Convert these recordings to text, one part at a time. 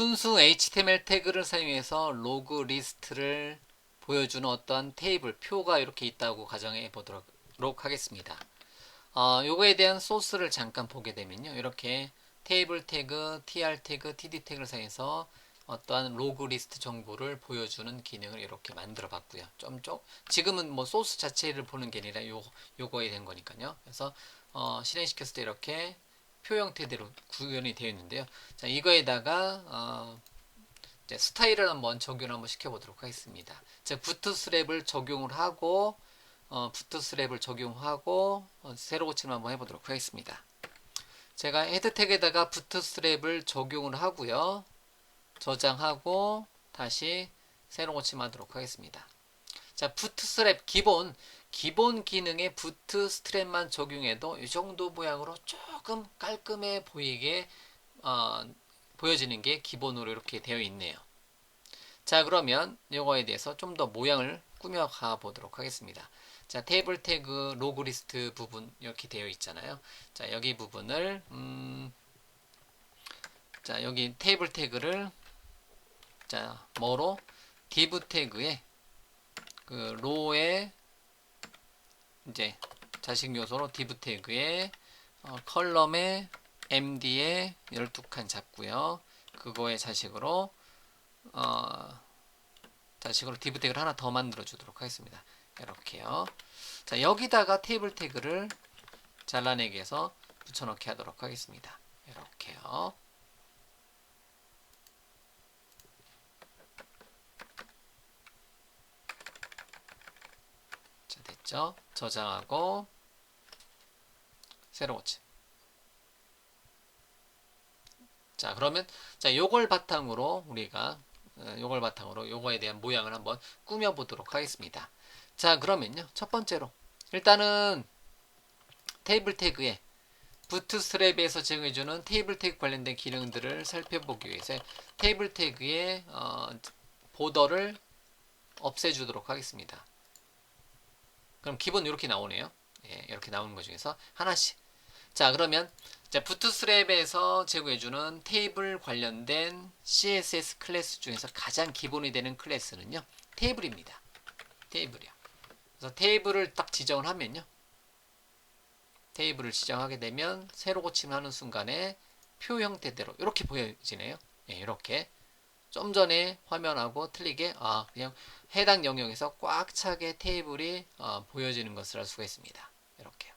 순수 HTML 태그를 사용해서 로그 리스트를 보여주는 어떠한 테이블, 표가 이렇게 있다고 가정해 보도록 하겠습니다. 요거에 대한 소스를 잠깐 보게 되면요. 이렇게 테이블 태그, tr 태그, td 태그를 사용해서 어떠한 로그 리스트 정보를 보여주는 기능을 이렇게 만들어 봤고요. 지금은 뭐 소스 자체를 보는 게 아니라 요거에 된 거니까요. 그래서 실행시켰을 때 이렇게 표 형태대로 구현이 되어 있는데요. 자, 이거에다가 이제 스타일을 한번 적용을 한번 시켜보도록 하겠습니다. 자, 부트스트랩을 적용을 하고 세로 고침을 한번 해보도록 하겠습니다. 제가 헤드 태그에다가 부트스트랩을 적용을 하고요. 저장하고 다시 세로 고침하도록 하겠습니다. 자, 부트스트랩 기본 기능에 부트스트랩만 적용해도 이 정도 모양으로 조금 깔끔해 보이게 보여지는 게 기본으로 이렇게 되어 있네요. 자, 그러면 이거에 대해서 좀 더 모양을 꾸며가 보도록 하겠습니다. 자, 테이블 태그 로그 리스트 부분 이렇게 되어 있잖아요. 자, 여기 부분을 자, 여기 테이블 태그를 자, 뭐로 div 태그에 그 로에 이제 자식 요소로 div 태그에 컬럼에 md에 12칸 잡고요. 그거의 자식으로 div 태그를 하나 더 만들어 주도록 하겠습니다. 이렇게요. 자, 여기다가 테이블 태그를 잘라내기 위해서 붙여넣기 하도록 하겠습니다. 이렇게요. 자, 됐죠? 저장하고 세로 고침. 자, 그러면 자, 요걸 바탕으로 우리가 요거에 대한 모양을 한번 꾸며 보도록 하겠습니다. 자, 그러면요. 첫 번째로 일단은 테이블 태그에 부트스트랩에서 제공해주는 테이블 태그 관련된 기능들을 살펴보기 위해서 테이블 태그의 보더를 없애주도록 하겠습니다. 그럼 기본 이렇게 나오네요. 예, 이렇게 나오는 것 중에서 하나씩. 자, 그러면 자, 부트스트랩에서 제공해주는 테이블 관련된 CSS 클래스 중에서 가장 기본이 되는 클래스는요, 테이블입니다. 테이블이요. 그래서 테이블을 딱 지정을 하면요, 테이블을 지정하게 되면 세로 고침을 하는 순간에 표 형태대로 이렇게 보여지네요. 예, 이렇게 좀 전에 화면하고 틀리게 그냥 해당 영역에서 꽉 차게 테이블이 보여지는 것을 알 수가 있습니다. 이렇게요.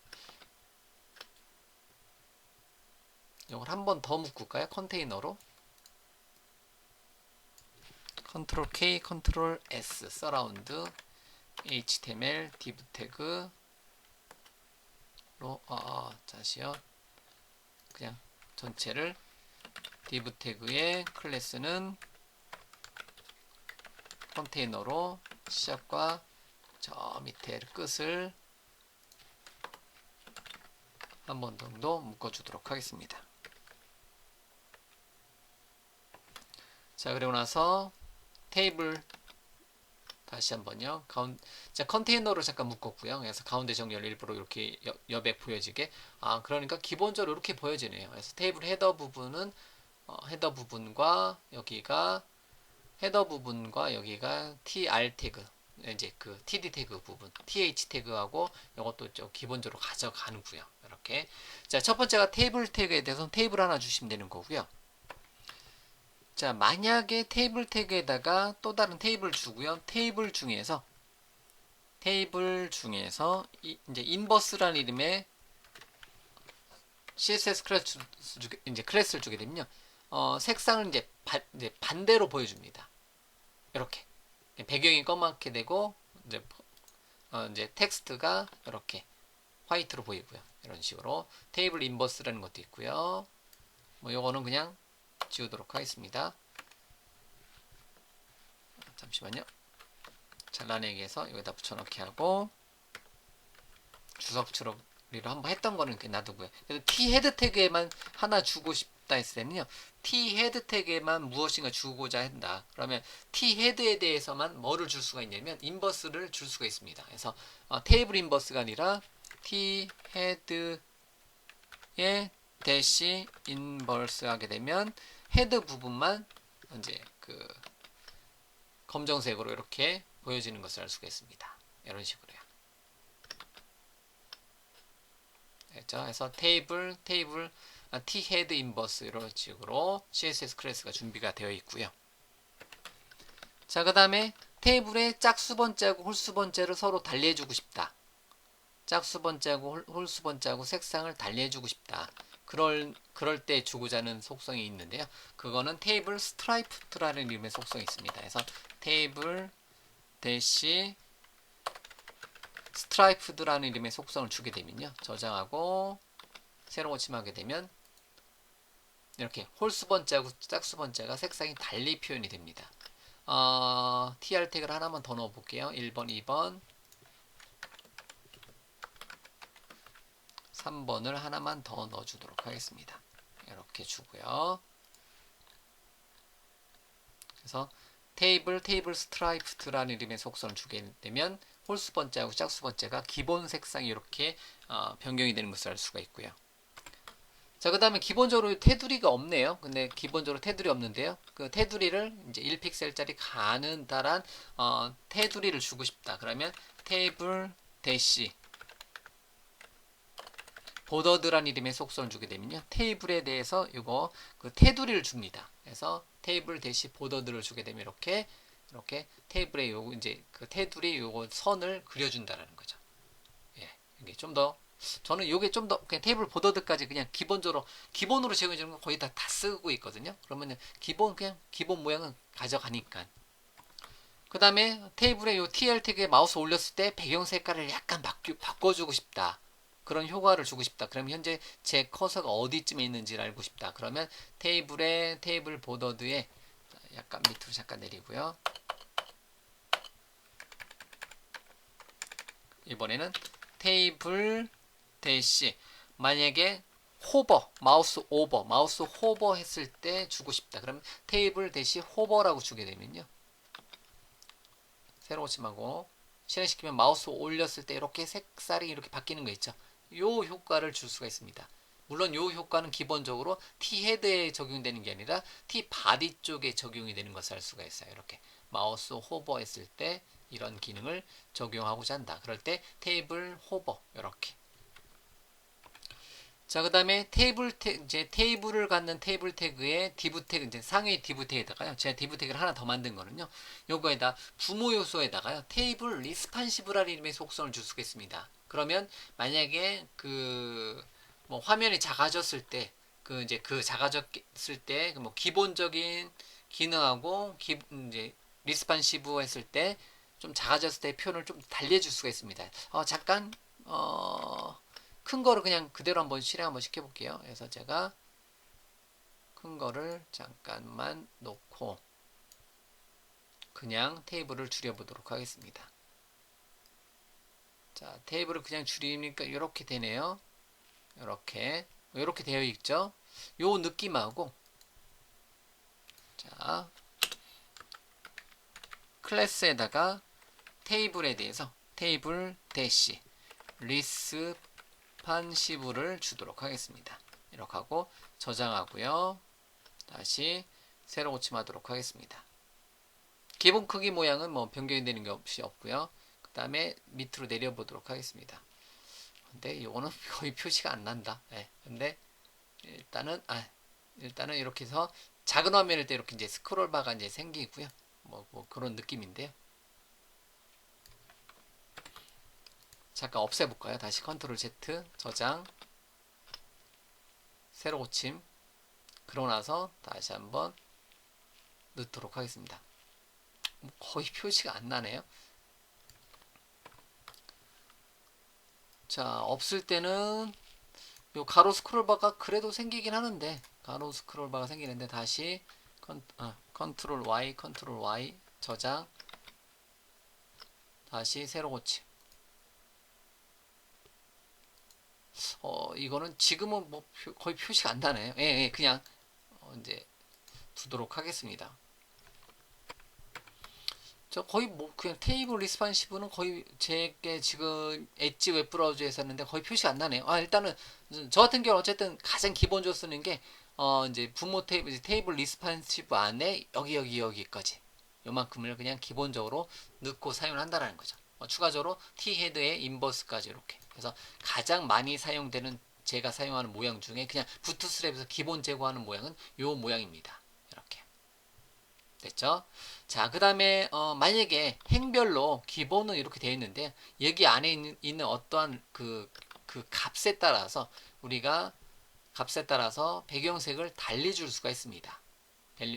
이걸 한 번 더 묶을까요? 컨테이너로 컨트롤 K, 컨트롤 S, 서라운드, HTML, div 태그로 다시요. 그냥 전체를 div 태그의 클래스는 컨테이너로 시작과 저 밑에 끝을 한 번 정도 묶어주도록 하겠습니다. 자, 그리고 나서 테이블 다시 한번요. 자, 컨테이너로 잠깐 묶었고요. 그래서 가운데 정렬 일부러 이렇게 여백 보여지게. 그러니까 기본적으로 이렇게 보여지네요. 그래서 테이블 헤더 부분은 헤더 부분과 여기가 tr 태그, 이제 그 td 태그 부분, th 태그하고 이것도 좀 기본적으로 가져가는고요. 이렇게. 자, 첫 번째가 테이블 태그에 대해서 테이블 하나 주시면 되는 거고요. 자, 만약에 테이블 태그에다가 또 다른 테이블 주고요. 테이블 중에서 이제 인버스라는 이름의 CSS 클래스를 주게 되면요. 색상을 이제 반대로 보여줍니다. 이렇게 배경이 검게 되고 이제 텍스트가 이렇게 화이트로 보이고요. 이런 식으로 테이블 인버스라는 것도 있고요. 뭐 요거는 그냥 지우도록 하겠습니다. 잠시만요. 잘라내기 위해서 여기다 붙여넣기 하고 주석 처리로 한번 했던 거는 이렇게 놔두고요. 그래서 t 헤드 태그에만 하나 주고 싶다 했을 때는요. t 헤드 태그에만 무엇인가 주고자 한다. 그러면 t 헤드에 대해서만 뭐를 줄 수가 있냐면 인버스를 줄 수가 있습니다. 그래서 테이블 인버스가 아니라 t 헤드에 대시 인버스 하게 되면 헤드 부분만 이제 그 검정색으로 이렇게 보여지는 것을 알 수가 있습니다. 이런 식으로요. 그렇죠? 그래서 테이블, T-헤드 인버스 이런 식으로 CSS 클래스가 준비가 되어 있고요. 자, 그 다음에 테이블에 짝수 번째하고 홀수 번째를 서로 달리해주고 싶다. 짝수 번째하고 홀수 번째하고 색상을 달리해주고 싶다. 그럴 때 주고자 하는 속성이 있는데요. 그거는 테이블 스트라이프드라는 이름의 속성이 있습니다. 그래서 테이블 대시 스트라이프드라는 이름의 속성을 주게 되면요. 저장하고 새로 고침하게 되면 이렇게 홀수 번째하고 짝수 번째가 색상이 달리 표현이 됩니다. tr 태그를 하나만 더 넣어 볼게요. 1번, 2번, 3번을 하나만 더 넣어 주도록 하겠습니다. 이렇게 주고요. 그래서 테이블 스트라이프드라는 이름의 속성을 주게 되면 홀수 번째하고 짝수 번째가 기본 색상이 이렇게 변경이 되는 것을 알 수가 있고요. 자, 그 다음에 기본적으로 테두리가 없네요. 근데 기본적으로 테두리 없는데요. 그 테두리를 이제 1픽셀짜리 가느다란 테두리를 주고 싶다. 그러면 테이블 대시 보더드란 이름의 속성을 주게 되면요. 테이블에 대해서 이거 그 테두리를 줍니다. 그래서 테이블 대시 보더드를 주게 되면 이렇게 테이블에 요거 이제 그 테두리 요거 선을 그려준다라는 거죠. 예, 이게 좀 더 저는 요게 좀 더 그냥 테이블 보더드까지 그냥 기본으로 제공해주는 거 거의 다 쓰고 있거든요. 그러면 그냥 기본 모양은 가져가니까. 그 다음에 테이블에 요 TL 태그에 마우스 올렸을 때 배경 색깔을 약간 바꿔주고 싶다. 그런 효과를 주고 싶다. 그럼 현재 제 커서가 어디쯤에 있는지를 알고 싶다. 그러면 테이블 보더드에 약간 밑으로 잠깐 내리고요. 이번에는 테이블 대시 만약에 마우스 호버 했을 때 주고 싶다. 그러면 테이블 대시 호버라고 주게 되면요. 새로 고침하고 실행시키면 마우스 올렸을 때 이렇게 색깔이 이렇게 바뀌는 거 있죠. 요 효과를 줄 수가 있습니다. 물론 요 효과는 기본적으로 T 헤드에 적용되는 게 아니라 T 바디 쪽에 적용이 되는 것을 알 수가 있어요. 이렇게 마우스 호버 했을 때 이런 기능을 적용하고자 한다. 그럴 때 테이블 호버 이렇게. 자, 그 다음에 이제 테이블을 갖는 테이블 태그에 div 태그, 이제 상위 div 태그에다가요. 제가 div 태그를 하나 더 만든 거는요. 요거에다 부모 요소에다가요. 테이블 리스판시브라는 이름의 속성을 줄 수가 있습니다. 그러면 만약에 뭐 화면이 작아졌을 때, 이제 작아졌을 때, 뭐 기본적인 기능하고, 이제 리스판시브 했을 때, 좀 작아졌을 때 표현을 좀 달리해줄 수가 있습니다. 잠깐, 큰 거를 그냥 그대로 한번 실행 한번 시켜볼게요. 그래서 제가 큰 거를 잠깐만 놓고 그냥 테이블을 줄여보도록 하겠습니다. 자, 테이블을 그냥 줄이니까 이렇게 되네요. 이렇게 되어 있죠. 요 느낌하고 자, 클래스에다가 테이블에 대해서 테이블 대시 리스판시브를 주도록 하겠습니다. 이렇게 하고 저장하고요. 다시 새로 고침하도록 하겠습니다. 기본 크기 모양은 뭐 변경이 되는 게 없고요. 그 다음에 밑으로 내려보도록 하겠습니다. 근데 이거는 거의 표시가 안 난다. 네. 근데 일단은 이렇게 해서 작은 화면일 때 이렇게 이제 스크롤 바가 이제 생기고요. 뭐 그런 느낌인데요. 잠깐 없애볼까요? 다시 컨트롤 Z 저장 새로 고침 그러고 나서 다시 한번 넣도록 하겠습니다. 거의 표시가 안 나네요. 자, 없을 때는 요 가로 스크롤바가 그래도 생기긴 하는데 가로 스크롤바가 생기는데 다시 컨트롤 Y 저장 다시 새로 고침. 이거는 지금은 뭐 거의 표시가 안 나네요. 예, 그냥 이제 두도록 하겠습니다. 저 거의 뭐 그냥 테이블 리스판시브는 거의 제게 지금 엣지 웹브라우저에 썼는데 거의 표시가 안 나네요. 일단은 저 같은 경우 어쨌든 가장 기본적으로 쓰는 게 이제 부모 테이블, 이제 테이블 리스판시브 안에 여기까지 요만큼을 그냥 기본적으로 넣고 사용을 한다라는 거죠. 추가적으로 T 헤드의 인버스까지 이렇게. 그래서 가장 많이 사용되는 제가 사용하는 모양 중에 그냥 부트스트랩에서 기본 제거하는 모양은 요 모양입니다. 이렇게. 됐죠? 자, 그 다음에 만약에 행별로 기본은 이렇게 되어 있는데 여기 안에 있는 어떠한 그 값에 따라서 우리가 값에 따라서 배경색을 달리 줄 수가 있습니다.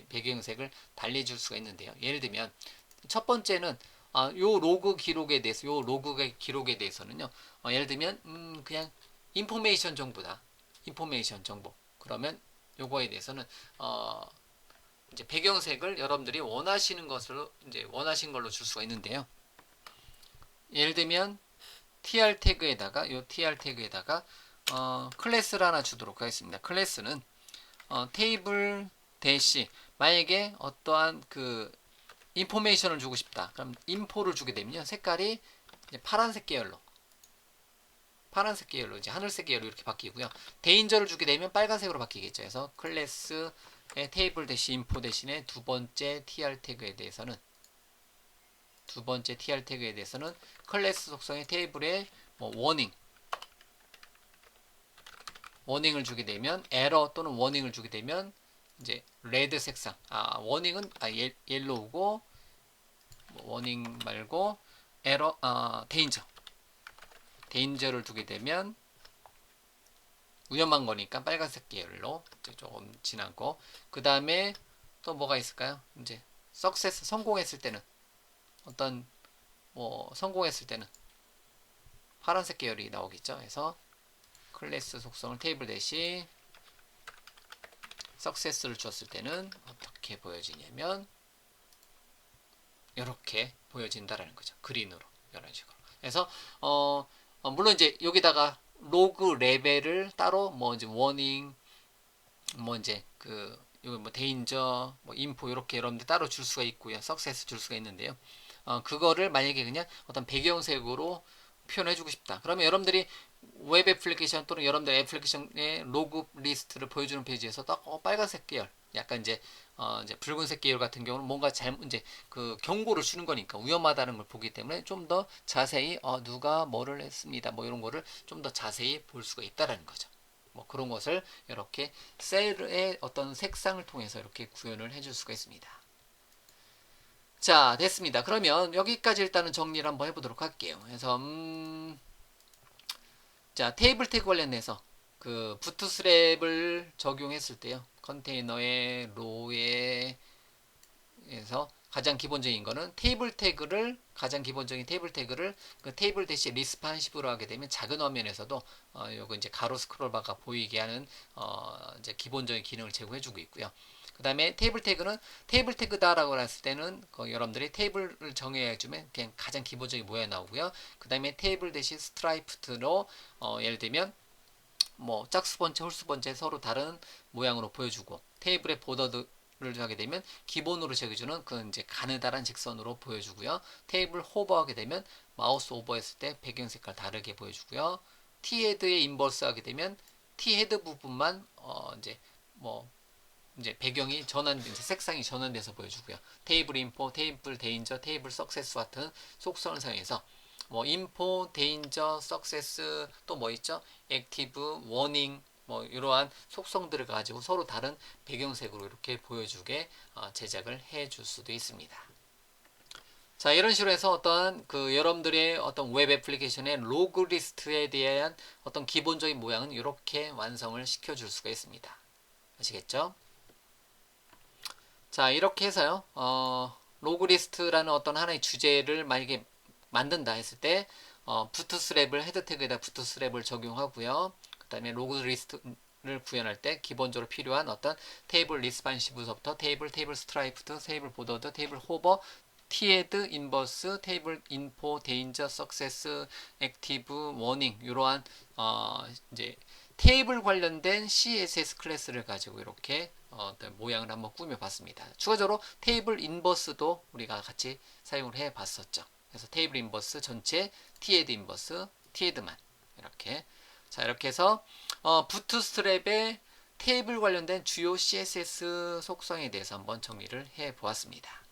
배경색을 달리 줄 수가 있는데요. 예를 들면 첫 번째는 요 로그 기록에 대해서 요 로그의 기록에 대해서는요. 예를 들면 그냥 인포메이션 정보다. 인포메이션 정보. 그러면 요거에 대해서는 이제 배경색을 여러분들이 원하시는 것으로 이제 원하신 걸로 줄 수가 있는데요. 예를 들면 tr 태그에다가 요 tr 태그에다가 클래스를 하나 주도록 하겠습니다. 클래스는 테이블 대시 만약에 어떠한 그 인포메이션을 주고 싶다. 그럼 인포를 주게 되면요. 색깔이 이제 파란색 계열로 이제 하늘색 계열로 이렇게 바뀌고요. 데인저를 주게 되면 빨간색으로 바뀌겠죠. 그래서 클래스의 테이블 대시 인포 대신에 두 번째 tr 태그에 대해서는 클래스 속성의 테이블에 뭐 워닝을 주게 되면 에러 또는 워닝을 주게 되면 이제 레드 색상 워닝은 옐로우고 워닝 말고 에러 데인저를 두게 되면 위험한 거니까 빨간색 계열로 조금 진한 거. 그 다음에 또 뭐가 있을까요? 이제 석세스 성공했을 때는 어떤 성공했을 때는 파란색 계열이 나오겠죠. 그래서 클래스 속성을 테이블 대시 석세스를 주었을 때는 어떻게 보여지냐면 이렇게 보여진다라는 거죠. 그린으로 이런 식으로. 그래서 물론 이제 여기다가 로그 레벨을 따로 뭐 이제 워닝 뭐 이제 이거 뭐 데인저 뭐 인포 이렇게 여러분들 따로 줄 수가 있고요. 석세스 줄 수가 있는데요. 그거를 만약에 그냥 어떤 배경색으로 표현해주고 싶다. 그러면 여러분들이 웹 애플리케이션 또는 여러분들 애플리케이션의 로그 리스트를 보여주는 페이지에서 딱 빨간색 계열, 약간 이제 이제 붉은색 계열 같은 경우는 뭔가 이제 그 경고를 주는 거니까 위험하다는 걸 보기 때문에 좀 더 자세히 누가 뭐를 했습니다. 뭐 이런 거를 좀 더 자세히 볼 수가 있다라는 거죠. 뭐 그런 것을 이렇게 셀의 어떤 색상을 통해서 이렇게 구현을 해줄 수가 있습니다. 자, 됐습니다. 그러면 여기까지 일단은 정리를 한번 해보도록 할게요. 그래서 자, 테이블 태그 관련해서 그 부트스트랩을 적용했을 때요. 컨테이너의 로에 에서 가장 기본적인 거는 가장 기본적인 테이블 태그를 그 테이블 대시 리스판시브로 하게 되면 작은 화면에서도 요거 이제 가로 스크롤바가 보이게 하는 이제 기본적인 기능을 제공해주고 있고요. 그 다음에 테이블 태그는 테이블 태그다라고 했을 때는 여러분들이 테이블을 정해주면 그냥 가장 기본적인 모양이 나오고요. 그 다음에 테이블 대시 스트라이프드로 예를 들면 뭐 짝수 번째, 홀수 번째 서로 다른 모양으로 보여주고 테이블의 보더를 하게 되면 기본으로 제거해주는 그 이제 가느다란 직선으로 보여주고요. 테이블 호버하게 되면 마우스 오버했을 때 배경 색깔 다르게 보여주고요. T 헤드에 인버스 하게 되면 T 헤드 부분만 이제 뭐 이제 배경이 이제 색상이 전환돼서 보여주고요. 테이블 인포, 테이블 데인저, 테이블 석세스 같은 속성을 사용해서 뭐 인포, 데인저, 석세스 또 뭐 있죠? 액티브, 워닝 뭐 이러한 속성들을 가지고 서로 다른 배경색으로 이렇게 보여주게 제작을 해줄 수도 있습니다. 자, 이런 식으로 해서 어떤 여러분들의 어떤 웹 애플리케이션의 로그 리스트에 대한 어떤 기본적인 모양은 이렇게 완성을 시켜줄 수가 있습니다. 아시겠죠? 자, 이렇게 해서요. 로그 리스트라는 어떤 하나의 주제를 만약에 만든다 했을 때 부트스트랩을 헤드 태그에다 부트스트랩을 적용하고요. 그 다음에 로그 리스트를 구현할 때 기본적으로 필요한 어떤 테이블 리스판시브서부터 테이블 스트라이프드, 테이블 보더드, 테이블 호버, 티헤드, 인버스, 테이블 인포, 데인저, 석세스, 액티브, 워닝 이러한 이제 테이블 관련된 CSS 클래스를 가지고 이렇게 모양을 한번 꾸며봤습니다. 추가적으로 테이블 인버스도 우리가 같이 사용을 해봤었죠. 그래서 테이블 인버스 전체 티헤드 인버스, 티헤드만 이렇게 자 이렇게 해서 부트스트랩의 테이블 관련된 주요 CSS 속성에 대해서 한번 정리를 해 보았습니다.